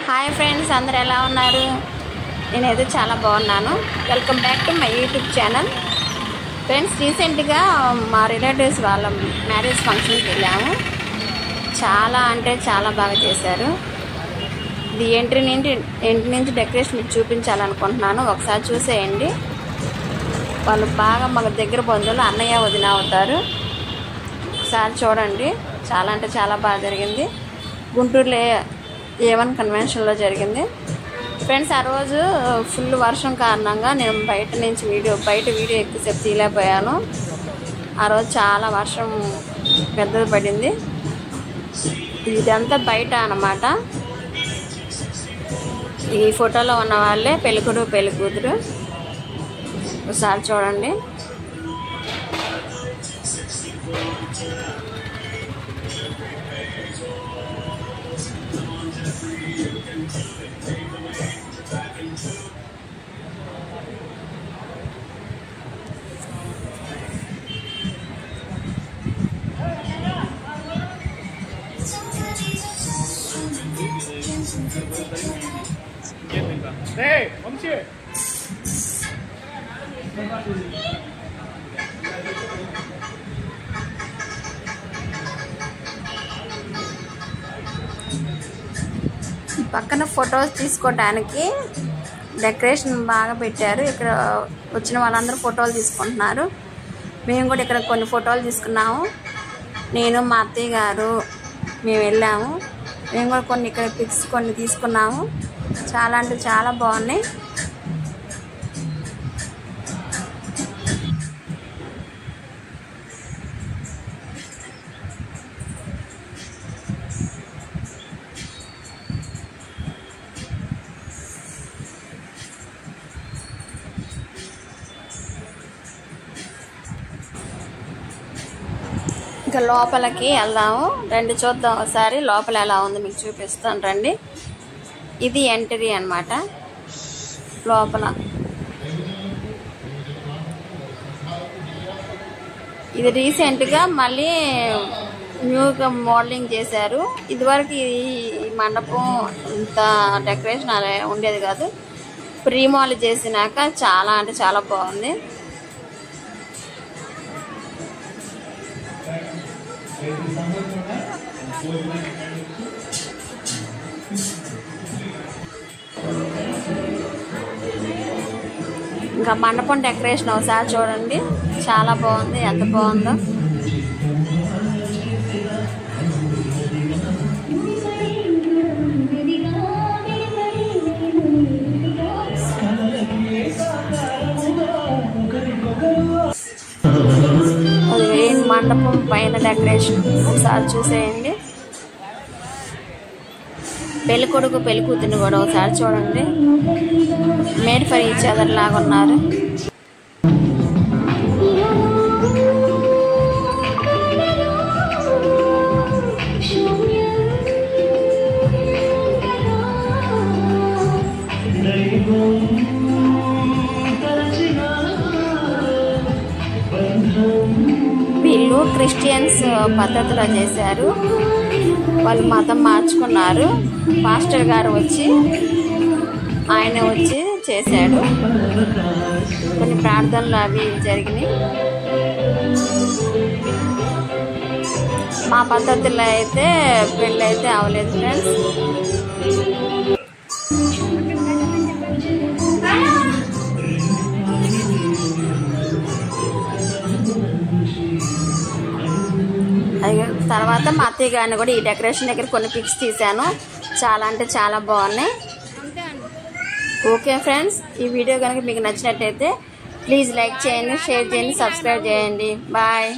Hi friends, అందరూ ఎలా ఉన్నారు? నేనైతే చాలా బాగున్నాను. Welcome back to my YouTube channel. Friends, రీసెంట్గా మా రిలేటివ్స్ వాళ్ళ మ్యారేజ్ ఫంక్షన్కి వెళ్ళాము. చాలా అంటే చాలా బాగా చేశారు. ఇది ఎంట్రీ నుంచి డెకరేషన్ మీకు చూపించాలనుకుంటున్నాను. ఒకసారి చూసేయండి. వాళ్ళు బాగా మాకు దగ్గర బంధువులు, అన్నయ్య వదిన అవుతారు. ఒకసారి చూడండి. చాలా అంటే చాలా బాగా జరిగింది. గుంటూరులో A1 కన్వెన్షన్లో జరిగింది. ఫ్రెండ్స్, ఆ రోజు ఫుల్ వర్షం కారణంగా నేను బయట వీడియో ఎక్కువసేపు తీయలేకపోయాను. ఆ రోజు చాలా వర్షం పెద్దది పడింది. ఇదంతా బయట అన్నమాట. ఈ ఫోటోలో ఉన్న వాళ్ళే పెళ్ళికొడు పెళ్ళి కూతురు. ఒకసారి చూడండి. పక్కన ఫొటోస్ తీసుకోవడానికి డెకరేషన్ బాగా పెట్టారు. ఇక్కడ వచ్చిన వాళ్ళందరూ ఫోటోలు తీసుకుంటున్నారు. మేము కూడా ఇక్కడ కొన్ని ఫోటోలు తీసుకున్నాము. నేను, మా అత్తయ్య గారు మేము వెళ్ళాము. మేము కూడా కొన్ని ఇక్కడ పిక్స్ కొన్ని తీసుకున్నాము. చాలా అంటే చాలా బాగున్నాయి. ఇంకా లోపలికి వెళ్దాము. రండి, చూద్దాం ఒకసారి లోపల ఎలా ఉంది మీకు చూపిస్తాను. రండి. ఇది ఎంట్రీ అన్నమాట. లోపల ఇది రీసెంట్గా మళ్ళీ న్యూగా మోడలింగ్ చేశారు. ఇదివరకు ఈ మండపం ఇంత డెకరేషన్ అలా ఉండేది కాదు. రీమోడల్ చేసినాక చాలా అంటే చాలా బాగుంది. ఇంకా మండపం డెకరేషన్ ఒకసారి చూడండి. చాలా బాగుంది. ఎంత బాగుందో. మండపం పైన డెకరేషన్ ఒకసారి చూసేయండి. పెళ్లి కొడుకు పెళ్లి కూతుర్ని కూడా ఒకసారి చూడండి. మేడ్ ఫర్ ఈచ్ అదర్ లాగా ఉన్నారు. వీళ్ళు క్రిస్టియన్స్ పద్ధతిలో చేశారు. వాళ్ళు మతం మార్చుకున్నారు. పాస్టర్ గారు ఆయన వచ్చి చేశాడు. కొన్ని ప్రార్థనలు అవి జరిగినాయి. మా పద్ధతిలో అయితే పెళ్ళి అయితే అవ్వలేదు ఫ్రెండ్స్. తర్వాత మా అత్తయ్య గారిని కూడా ఈ డెకరేషన్ దగ్గర కొన్ని పిక్స్ తీశాను. చాలా అంటే చాలా బాగున్నాయి. ఓకే ఫ్రెండ్స్, ఈ వీడియో కనుక మీకు నచ్చినట్టయితే ప్లీజ్ లైక్ చేయండి, షేర్ చేయండి, సబ్స్క్రైబ్ చేయండి. బాయ్.